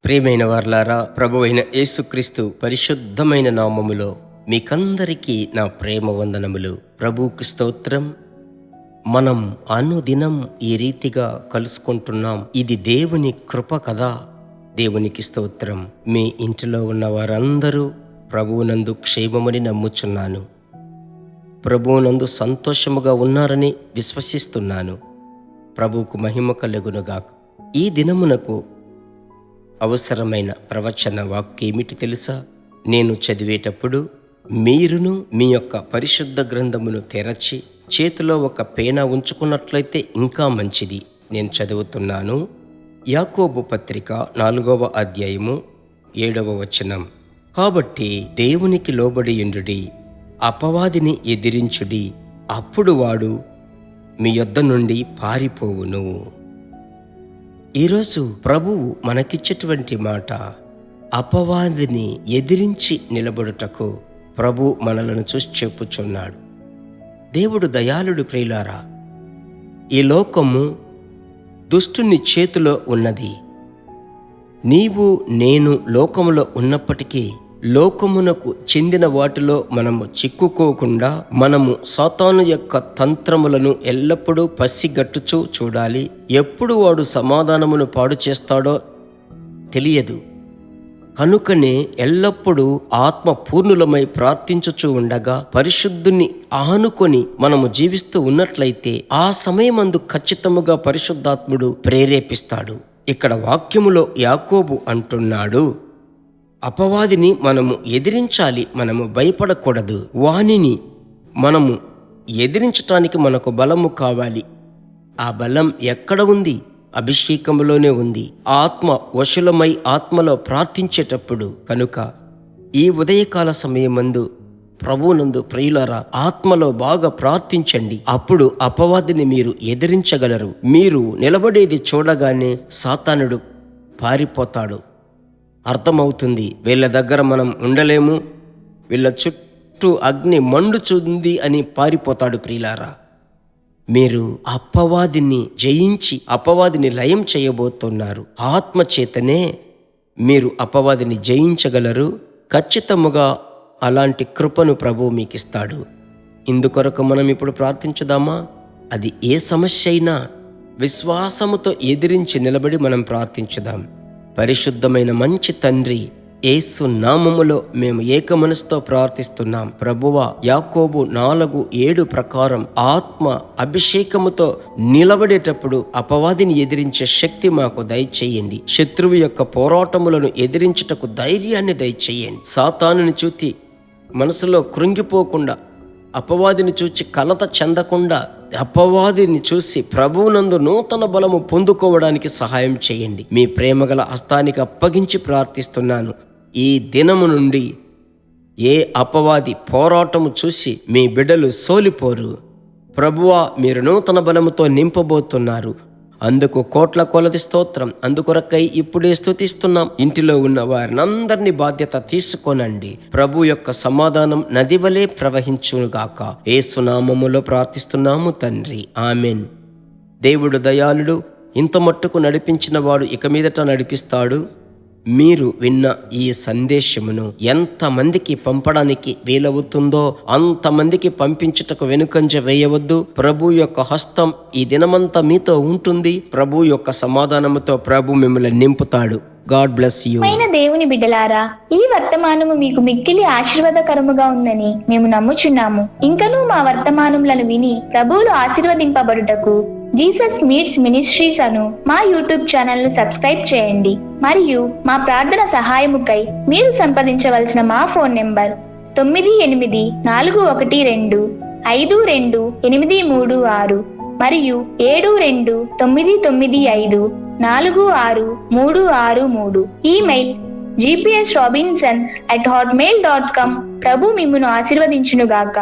ప్రియమైన వారలారా, ప్రభువైన యేసుక్రీస్తు పరిశుద్ధమైన నామములో మీకందరికీ నా ప్రేమ వందనములు. ప్రభువుకి స్తోత్రం. మనం అనుదినం ఈ రీతిగా కలుసుకుంటున్నాం. ఇది దేవుని కృప కదా. దేవునికి స్తోత్రం. మీ ఇంటిలో ఉన్న వారందరూ ప్రభువునందు క్షేమమని నమ్ముచున్నాను. ప్రభువునందు సంతోషముగా ఉన్నారని విశ్వసిస్తున్నాను. ప్రభువుకు మహిమ కలుగునుగాక. ఈ దినమునకు అవసరమైన ప్రవచన వాక్యేమిటి తెలుసా? నేను చదివేటప్పుడు మీరును మీ యొక్క పరిశుద్ధ గ్రంథమును తెరచి చేతిలో ఒక పేన ఉంచుకున్నట్లయితే ఇంకా మంచిది. నేను చదువుతున్నాను. యాకోబు పత్రిక 4వ అధ్యాయము 7వ వచనం. కాబట్టి దేవునికి లోబడి యుండుడి, అపవాదిని ఎదిరించుడి, అప్పుడు వాడు మీ యొద్ద నుండి పారిపోవును. ఈరోజు ప్రభువు మనకిచ్చేటువంటి మాట, అపవాదిని ఎదిరించి నిలబడుటకు ప్రభు మనలను చూసి చెప్పుచున్నాడు. దేవుడు దయాళుడు ప్రియులారా. ఈ లోకము దుష్టుని చేతిలో ఉన్నది. నీవు నేను లోకములో ఉన్నప్పటికీ లోకమునకు చెందిన వాటిలో మనము చిక్కుకోకుండా మనము సాతాను యొక్క తంత్రములను ఎల్లప్పుడూ పసిగట్టుచూ చూడాలి. ఎప్పుడు వాడు సమాధానమును పాడు చేస్తాడో తెలియదు. కనుకనే ఎల్లప్పుడూ ఆత్మ పూర్ణులమై ప్రార్థించుచూ ఉండగా పరిశుద్ధుని ఆనుకొని మనము జీవిస్తూ ఉన్నట్లయితే ఆ సమయమందు ఖచ్చితముగా పరిశుద్ధాత్ముడు ప్రేరేపిస్తాడు. ఇక్కడ వాక్యములో యాకోబు అంటున్నాడు, అపవాదిని మనము ఎదిరించాలి, మనము భయపడకూడదు. వానిని మనము ఎదిరించటానికి మనకు బలము కావాలి. ఆ బలం ఎక్కడ ఉంది? అభిషేకములోనే ఉంది. ఆత్మ వశులమై ఆత్మలో ప్రార్థించేటప్పుడు. కనుక ఈ ఉదయకాల సమయమందు ప్రభువునందు ప్రియులారా, ఆత్మలో బాగా ప్రార్థించండి. అప్పుడు అపవాదిని మీరు ఎదిరించగలరు. మీరు నిలబడేది చూడగానే సాతానుడు పారిపోతాడు. అర్థమవుతుంది, వీళ్ళ దగ్గర మనం ఉండలేము, వీళ్ళ చుట్టూ అగ్ని మండుచుంది అని పారిపోతాడు. ప్రియులారా, మీరు అపవాదిని జయించి అపవాదిని లయం చేయబోతున్నారు. ఆత్మ చేతనే మీరు అపవాదిని జయించగలరు. ఖచ్చితముగా అలాంటి కృపను ప్రభువు మీకు ఇస్తాడు. ఇందుకొరకు మనం ఇప్పుడు ప్రార్థించుదామా? అది ఏ సమస్య అయినా విశ్వాసముతో ఎదిరించి నిలబడి మనం ప్రార్థించుదాం. పరిశుద్ధమైన మంచి తండ్రి, యేసు నామములో మేము ఏక మనసుతో ప్రార్థిస్తున్నాం. ప్రభువా, యాకోబు 4:7 ప్రకారం ఆత్మ అభిషేకముతో నిలబడేటప్పుడు అపవాదిని ఎదిరించే శక్తి మాకు దయచేయండి. శత్రువు యొక్క పోరాటములను ఎదిరించుటకు ధైర్యాన్ని దయచేయండి. సాతానుని చూచి మనసులో కృంగిపోకుండా, అపవాదిని చూచి కలత చెందకుండా, అపవాదిని చూసి ప్రభువునందు నూతన బలము పొందుకోవడానికి సహాయం చేయండి. మీ ప్రేమగల హస్తానికి అప్పగించి ప్రార్థిస్తున్నాను. ఈ దినము నుండి ఏ అపవాది పోరాటము చూసి మీ బిడ్డలు సోలిపోరు. ప్రభువా, మీరు నూతన బలముతో నింపబోతున్నారు. అందుకు కోట్ల కొలది స్తోత్రం. అందుకొరకై ఇప్పుడే స్తుతిస్తున్నాం. ఇంటిలో ఉన్న వారినందరినీ బాధ్యత తీసుకోనండి. ప్రభు యొక్క సమాధానం నది వలె ప్రవహించునుగాక. యేసు నామములో ప్రార్థిస్తున్నాము తండ్రి, ఆమెన్. దేవుడు దయాళుడు. ఇంత మట్టుకు నడిపించిన వాడు ఇక మీదట నడిపిస్తాడు. మీరు విన్న ఈ సందేశమును ఎంతమందికి పంపడానికి వీలవుతుందో అంతమందికి పంపించుటకు వెనుకంజ వేయవద్దు. ప్రభు యొక్క హస్తం ఈ దినమంతా మీతో ఉంటుంది. ప్రభు యొక్క సమాధానముతో ప్రభు మిమ్మల్ని నింపుతాడు. God bless you. దేవుని బిడ్డలారా, ఈ వర్తమానము మీకు మిక్కిలి ఆశీర్వాదకరముగా ఉందని మేము నమ్ముచున్నాము. ఇంకనూ మా వర్తమానములను విని ప్రభువులు ఆశీర్వదింపబడుటకు జీసస్ మీట్స్ మినిస్ట్రీస్ అను మా యూట్యూబ్ ఛానల్ ను సబ్స్క్రైబ్ చేయండి. మరియు మా ప్రార్థన సహాయముకై మీరు సంప్రదించవలసిన మా ఫోన్ నెంబర్ 9841425236 మరియు 7299546363. Email gpsrobinson@hotmail.com. ప్రభు మిమ్మును ఆశీర్వదించునుగాక.